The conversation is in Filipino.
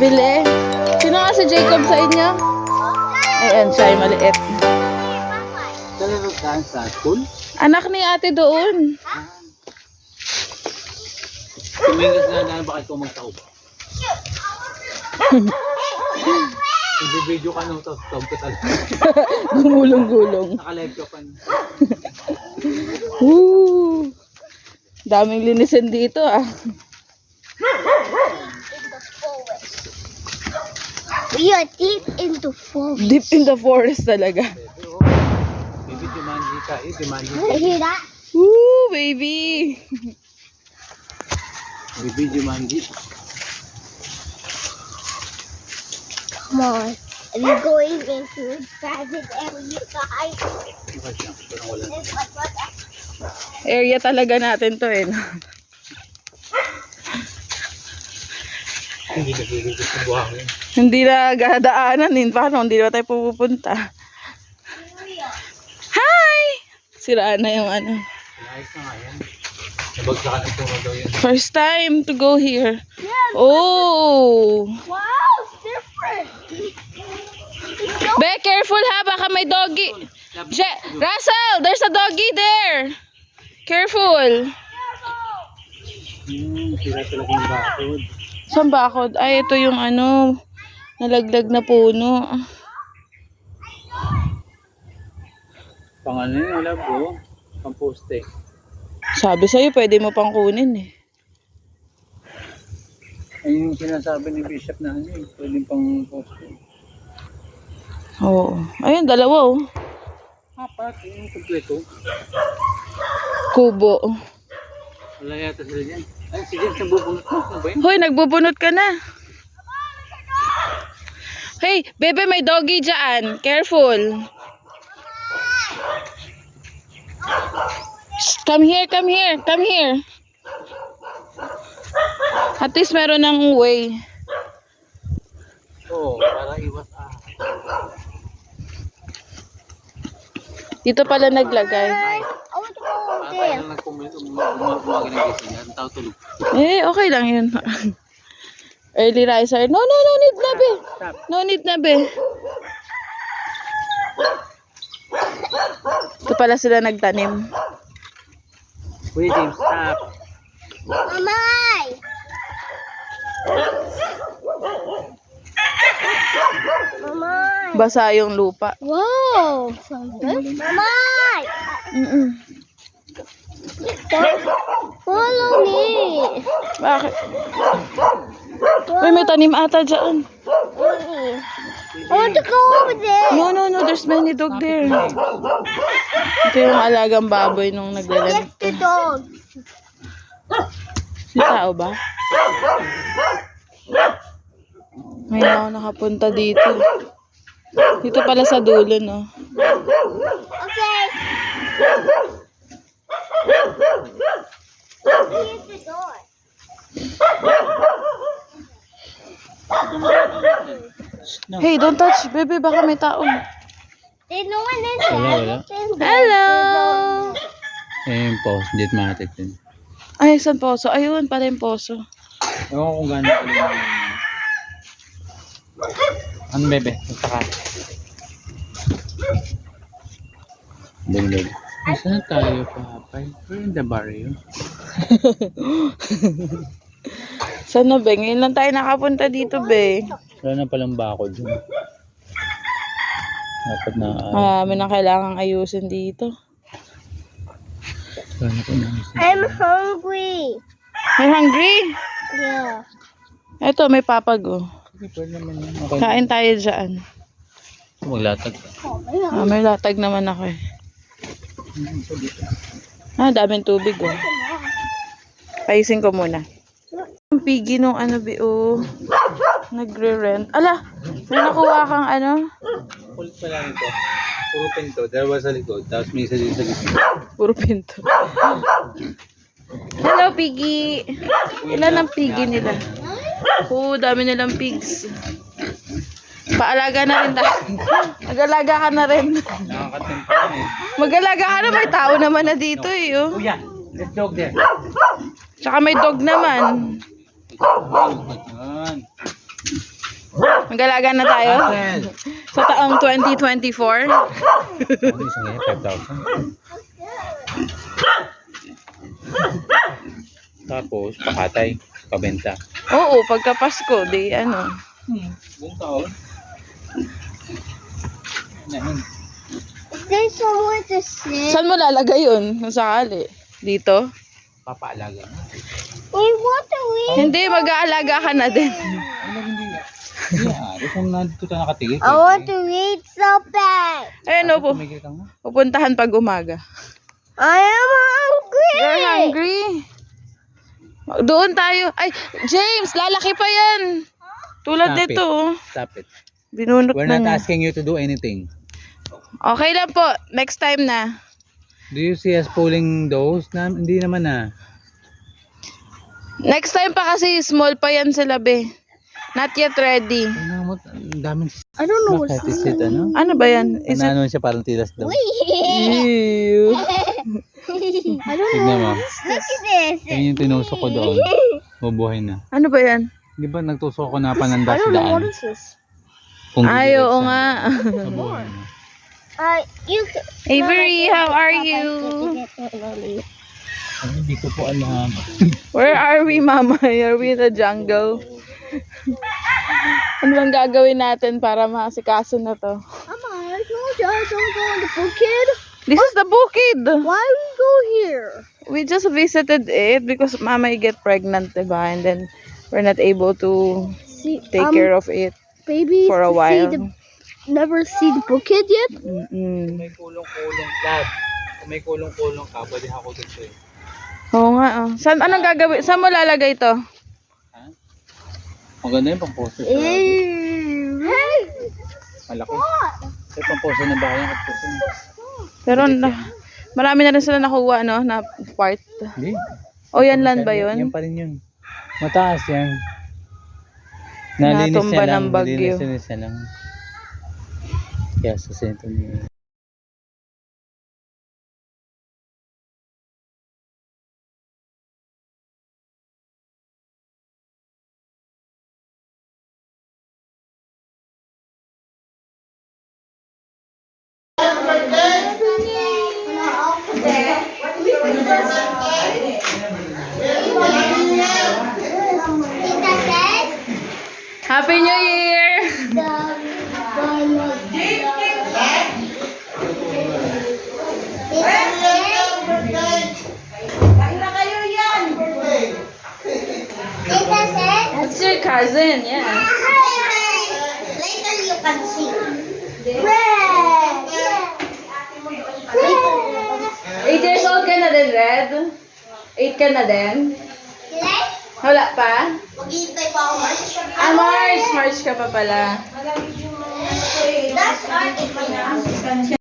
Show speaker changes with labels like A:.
A: Bili. Sino nga si Jacob sa inyo? Ayan, siya ay maliit.
B: Talaro ka sa school?
A: Anak ni ate doon.
B: Tumingas na lang bakit ko magtaob. Ibibidyo ka nung taob ka talaga.
A: Gumulong-gulong.
B: Nakalive ka pa.
A: Woo! Daming linisin dito ah.
C: We are deep in the forest.
A: Deep in the forest talaga.
B: Baby, Jumanji ka. Jumanji
C: You hear that?
A: Woo, baby!
B: Baby, Jumanji.
C: Come on. Are you going into a private area, guys?
A: Area talaga natin to eh.
B: Hindi nagigigit sa buhangin.
A: Hindi na gadaanan din. Paano? Hindi na tayo pupunta. Hi! Siraan na yung ano.
B: Ayos na nga yan. Nabagsakan ng tungo daw yun.
A: First time to go here. Oh!
C: Wow, it's different.
A: Be, careful ha. Baka may doggy. Russell, there's a doggy there. Careful.
B: Sira talaga yung bakod.
A: Saan bakod? Ay, ito yung ano, nalaglag na puno.
B: Pang ano yun, wala po. Pang poste.
A: Sabi sa'yo, pwede mo pang kunin eh.
B: Ay yung sinasabi ni Bishop na ano eh. Pwede pang poste.
A: Oo. Ayun, dalawa oh.
B: Apat, yung kompleto.
A: Kubo.
B: Wala yata sila dyan. Ay, sige, sa bubunot mo. Ano ba yun?
A: Hoy, nagbubunot ka na. Hey, bebe, may doggy dyan. Careful. Shh, come here, come here, come here. At least meron ng way.
B: Oo, para iwas
A: Dito pala naglagay.
C: I want to go over
B: Para tayo
C: there.
B: lang nagpumagi ng gising. Ang tao tulog.
A: Eh, okay lang yun. Early riser. No, no, no need na be. No need na be. Ito pala sila nagtanim.
B: Wait, James, stop.
C: Mamay! Mamay!
A: Basa yung lupa.
C: Wow! Something? Mamay! Follow me!
A: Bakit? Uy, may tanim ata dyan.
C: I want to go over there.
A: No, no, no. There's many dog there. Ito yung alagang baboy nung
C: Get
A: naglalag.
C: the dog.
A: May tao ba? May ako nakapunta dito. Dito pala sa dulo, no?
C: Okay. Here's the door.
B: No.
A: Hey, don't touch. Baby, baka may tao.
C: There's no one inside.
B: Wala.
A: Hello!
B: Eh, yung post. Hindi matik din.
A: Ay, saan poso? Ayun, pala yung poso.
B: Ewan ko kung gano'n pala yung... Ano, bebe? Punta ka. Bebe. Saan tayo, papay? We're in the barrio.
A: Saan na, be? Ngayon lang tayo nakapunta dito, be.
B: Wala na palang bakod dun. Dapat na...
A: May na kailangang ayusin dito.
B: Wala na palang
C: I'm hungry.
A: May hungry?
C: Yeah.
A: Eto, may papag, oh.
B: Pwede naman yun. Okay.
A: Kain tayo dyan.
B: Maglatag ka.
A: May latag naman ako eh. Daming tubig, oh. Paisin ko muna. Ang pigi nung ano, be, oh. Nagre-rent. Ala, may nakuha kang ano?
B: Kulit pa lang ito. Puro pinto. Dalawa sa likod. Tapos may isa din sa gitna.
A: Puro pinto. Hello, piggy. Ilan ang piggy nila? Dami nilang pigs. Paalaga na rin tayo. Mag-alaga ka na rin.
B: Nakakatimpa na eh.
A: Mag-alaga ka na, may tao naman na dito eh. Oh.
B: Kuya, let's dog there.
A: Tsaka may dog naman.
B: Yan.
A: Mag-alaga na tayo? Sa taong 2024?
B: Ano isang ngayon? 5,000. Tapos, pakatay. Pabenta.
A: Oo, pagka Pasko, di ano.
B: Buong taon. Yan.
C: There's someone to sit.
A: Saan mo lalagay yun? Kung sakali. Dito?
B: Papaalaga na.
C: We want to eat.
A: Hindi, mag-aalaga ka na din.
B: Ano hindi? Hindi kung nandito ka nakatigil.
C: I want to eat something.
A: Ayun o po.
B: Tumigil ka nga.
A: Pupuntahan pag umaga.
C: I am hungry.
A: You're hungry? Doon tayo. Ay, James, lalaki pa yan. Tulad
B: Stop it.
A: nito. Oh.
B: Stop it.
A: Binunot
B: We're
A: na
B: not
A: niya.
B: asking you to do anything.
A: Okay lang po. Next time na.
B: Do you see us pulling those? Hindi naman na.
A: Next time pa kasi small pa yan sila, be. Not yet ready.
B: Ang daming
C: I don't know what's
B: is it, ano?
A: Ano ba yan? Is it...
B: Ano siya parang tilas daw.
A: Ew.
C: I don't
B: Tignan mo.
C: Look at this.
B: Yan yung tinusok ko doon. Mabuhay na.
A: Ano ba yan?
B: Di ba nagtusok ko na pananda
C: I
B: sa
C: don't know what
B: daan?
C: is this.
B: Kung
A: Ay,
B: gigilid
A: oo
B: siya.
A: nga.
B: Mabuhay na.
C: You.
A: Avery, how are you?
B: Ay, hindi ko po alam.
A: Where are we, mama? Are we in the jungle? Ano bang gagawin natin para makasikaso na to?
C: Mama, I told you I don't go in the bukid.
A: This is the bukid.
C: Why we go here?
A: We just visited it because mama get pregnant, diba? And then we're not able to
C: See,
A: take care of it
C: baby,
A: for a while.
C: Never see the bukid yet.
A: Mm-mm.
B: May kulong-kulong, lad. Kung may kulong-kulong ka, pwede ako dito eh.
A: Oo nga. Oh. Saan, anong gagawin? Saan mo lalagay to?
B: Ha? Maganda yung pang-poster sa
C: Hey.
B: malaki. Yung pang-poster na bahay ang poster.
A: Pero marami na rin sila nakuha, no? Na part.
B: Hindi.
A: O yan land ba yun?
B: Yan pa rin yun. Mataas yan. Nalinis
A: Natumba
B: niya lang.
A: ng bagyo.
B: Nalinis niya lang. Kaya sa sento niya.
A: Happy New Year! That's your cousin, yeah.
C: Later you can see. Red.
A: 8 years old ka na din, Red? 8 ka na din? Wala pa?
C: Maghihintay pa ako, March.
A: Ah, March! March ka pa pala.
C: That's art in my house.